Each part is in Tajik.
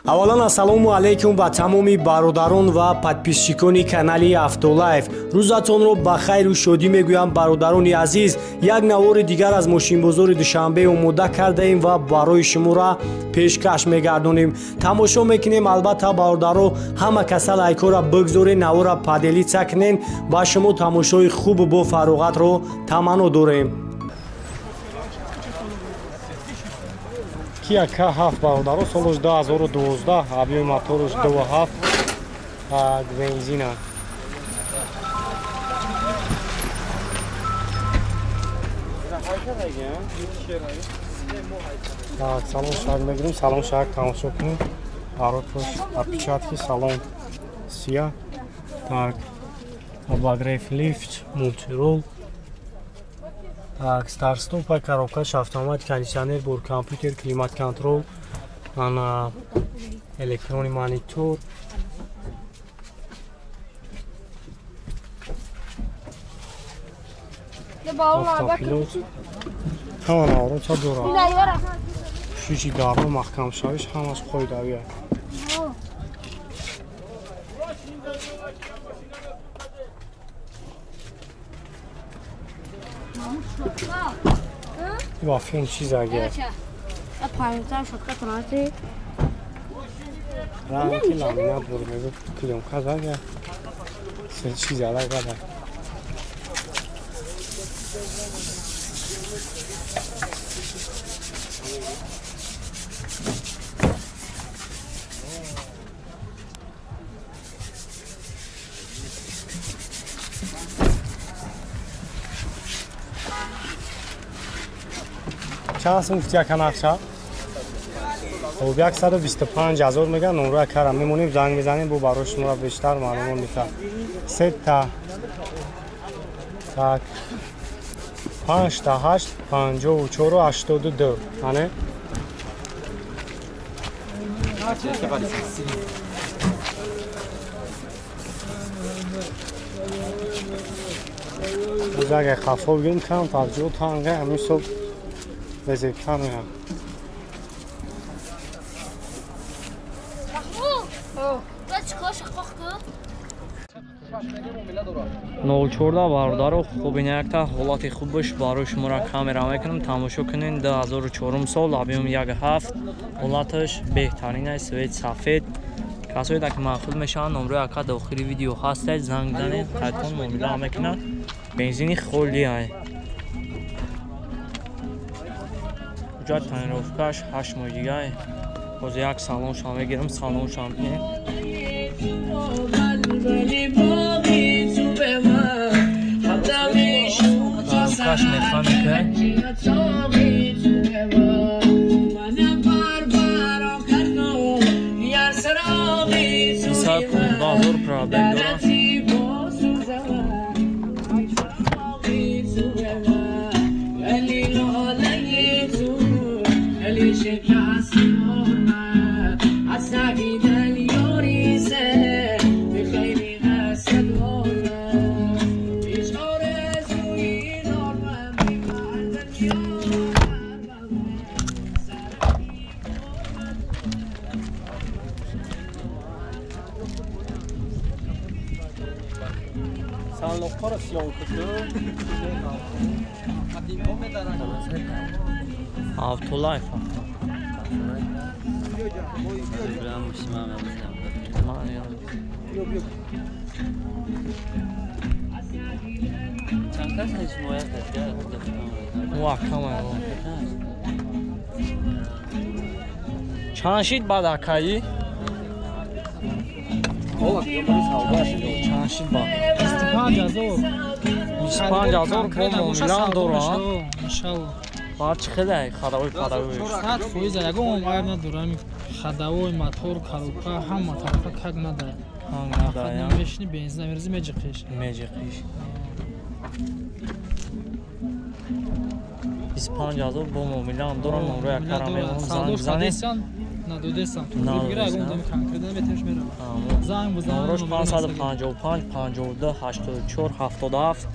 аввалан ассалому алайкум ба тамоми бародарон ва подписчикони канали Автолайф. Рӯзатонро ба хайру шодӣ мегӯям бародарони азиз. Як навори дигар аз мошинбозори Душанбе омода кардаем ва барои шуморо пешкаш мегардонем. Тамошо мекунем. Албатта бародаро ҳама каса лайкора бигзорен, навора паделица кунен. ба шумо тамошои хуб бо фароғатро таманно дорем. Kia K7 бародаро солош 2012, объёми моторош 2.7, бензина. Так, салон шаг мегирем, салон шаг тамошо кунем. Баротош опечатки, салон сия. Так, обогрев лифт, мультирол. Так, старт-стоп, коробкаш автомат, кондиционер, бор компьютер, климат-контрол, электронный монитор. Автопилот. Ҳама наворота дорад. Шиши гармо маҳкам шавиш ҳамаш қоидавия. با فیلم چیز اگه پایین‌تر شد که تونستی رنگی لامینات برو میگو کلیم کاز اگه سه چیز علاقه داره چند سوفت یک نقشه؟ خب 125,000 میگن نمره کارم میمونیم زنگ میزنیم بو برای شما بیشتر معلومات میده. 3 تا tak 5 تا 8 54 و 82 هنه اگه خفا بگیم کم توجه تانگه همین صبح بزید کمی هم نوچورده باردارو خوبی نیکتا حالات خوبش برای شما را کامرا میکنم تماشا کنین 2004 سال ابیوم 1.7 حالاتش بهترین است سوید سفید کسایی که معقول میشن نمره اکا داخلی ویدیو هست زنگ زنید قطعا معامله میکنن بنزینی خیلی است جات تنظیفش 8 ماه دیگه باز یک سالن شام میگیرم سالن شام کاش میخوام که سال کن بازور پرابلم دارم Автолайф. چند شید بعد اکایی؟ چند شید بعد 25,000 با معامله دارم بعد چه خیلی خداوی صد فویز یکم عمر ندارم خداوی موتور کاروبا هم طرفا کگ نداره خدمت میشنی بنزین میرزی میجقیش 25,000 با معامله دارم نمره کارم میمونم زنگ زنی ندودستم تو بگیره اگه اون کم کردن بهترش میرم زنگ بزن نمرش 555 52 84 77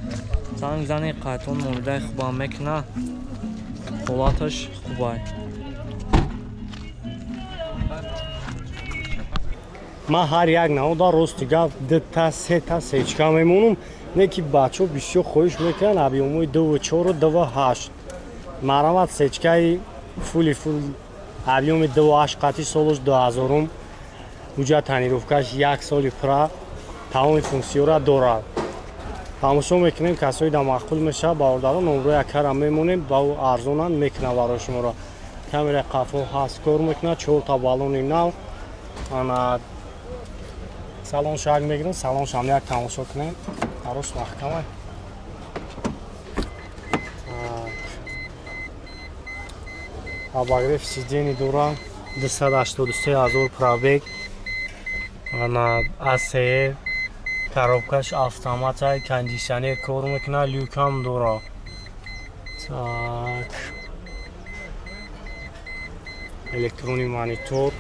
زنگ زنی قطعا معامله خوبم میکنه حالاتش خوبه ман ҳар як навода рости гап 2 та 3 та сечка мемонам не ки бачаҳо бисёр хоҳиш мекунанд объёмои 2 4 2 8 марамат сечкаи фул объёми 2 8 қати солаш 2000 ҳуҷҷат танировкаш 1 соли пура тамоми функсияра дорад. тамошо мекунем касои да махкул мешавад бародарон номрои акара мемонем ба арзонан мекунад барои шуморо. камераи қафо ҳаст кор мекунад 4 та баллони нав ана салон шаг мегирем салон шам як тамошо кунем ҳарос маҳкама обогрев сидени дора 283 000 пробег ана асе коробкаш автомата кондиционер кор мекунад люкам дора так электронный монитор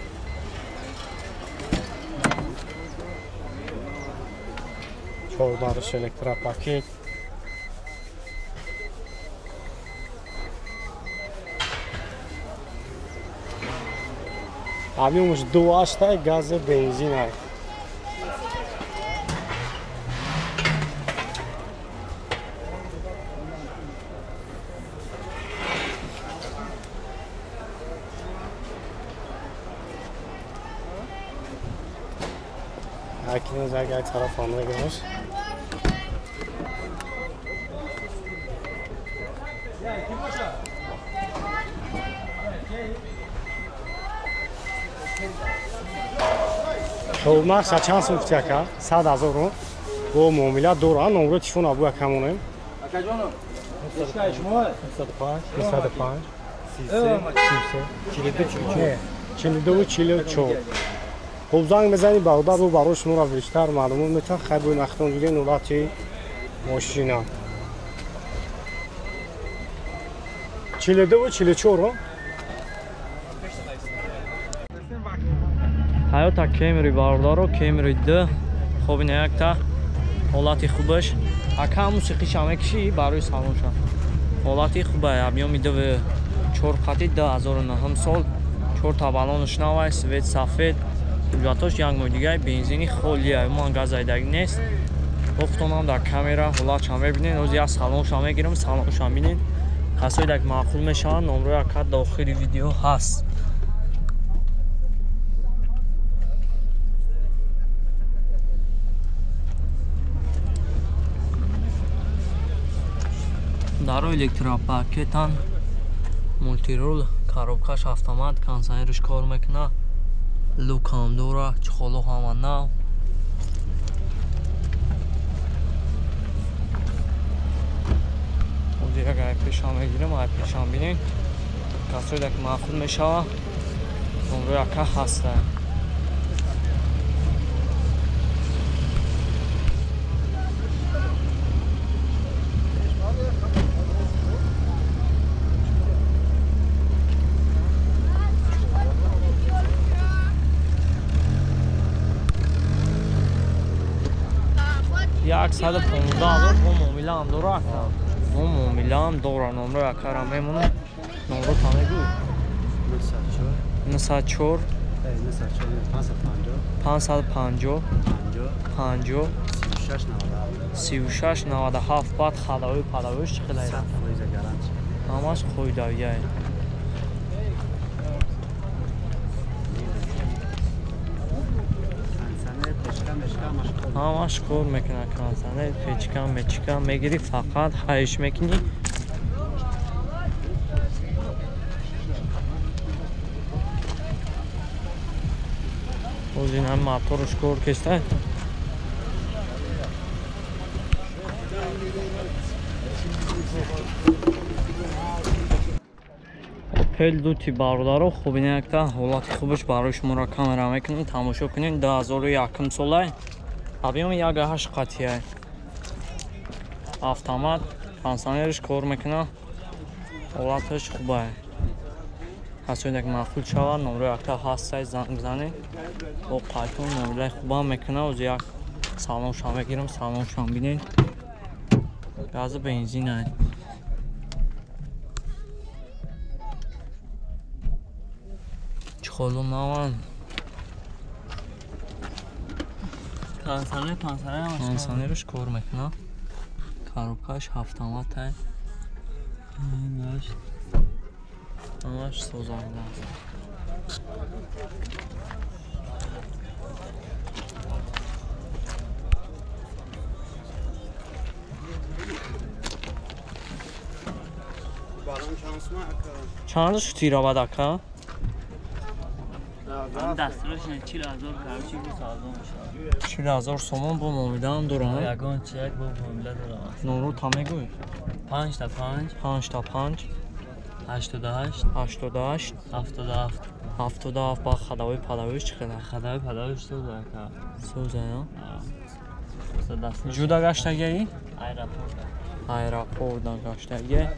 чордарш электропакет объёмаш 2 газа бензина Akine zagay taraf almaya girmiş. Olmaz saçan sınıftaka 100,000 bu muamele doğru numara telefon abu akamonum. Akajono. Eşka işmo? 105 42 42 خب زنگ بزنید برادر رو برای شما را بیشتر معلومات میتونم خیلی نختون گیرین نولاتی ماشینا 42 و 44 Toyota Camry бардоро Camry 2 хоб ин якта ҳолати хубаш акам мусиқиша мекиши барои салонша ҳолати хубай объёми 2 4 қати 2009 сол 4 та баллонаш навай свет сафед ҳуҷҷатош як модигаи бензини холия ман газайдаги нест гуфтонам дар камера ҳолатша мебинед ҳозир як салонша мегирам салонша бинед касои дак маъқул мешаванд номрои акад дар охири видео ҳаст даро электропакетан мултирул коробкаш автомат кондиционериш кор мекунад лукам дора чухоло ҳама нав ҳозир як айпешам мегирам айпешам бинед касои дак маъқул мешавад номрои ака ҳаста як 115,000 бо муомила ҳам дора ака бо муомила ҳам дора номрои акара мемона номро та мегӯ 94 550 50 36 97 баъд хадавои падавоиш чӣ хеле ҳамаш қоидавияе ҳамаш кор мекунад кондиционер печка мечка мегири фақат ҳайш мекунӣ ҳозир ҳам моторш кор кеста опел дути бародаро хуб ин якта ҳолати хубаш барои шуморо камера мекунем тамошо кунем 2001 солай объёми 1.8 қатия автомат кондиционериш кор мекунад ҳолаташ хубае ҳасои як маъқул шавад номрои якта ҳастай занг бизанед бо қайтон номраи хуба мекунад ҳозир як салонша мегирам салоншам бинед гази бензинае чухолу наван пансанерош кор мекунад. Коробкааш ҳафтаматай. Ҳамаш созанда аст. چند روز تیراواد اکا؟ دستروش 40,000 کرچی بود سازون میشه 40,000 سومان با مامیدن دوران یگان چک با فامیلا دارم نورو تامه گوی 5 تا 5 5 تا 5 88 88 77 77 با خداوی پداویش چقدر؟ خدای پدایش تو داره سوزه یا؟ دستروش جودا گشتگی؟ ایرپورت Aeroportdan qaçdagi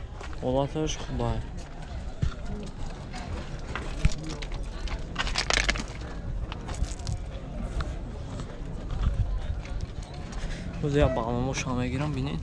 Olatış Xubay. Buzaya bağlamış şama girəm binin.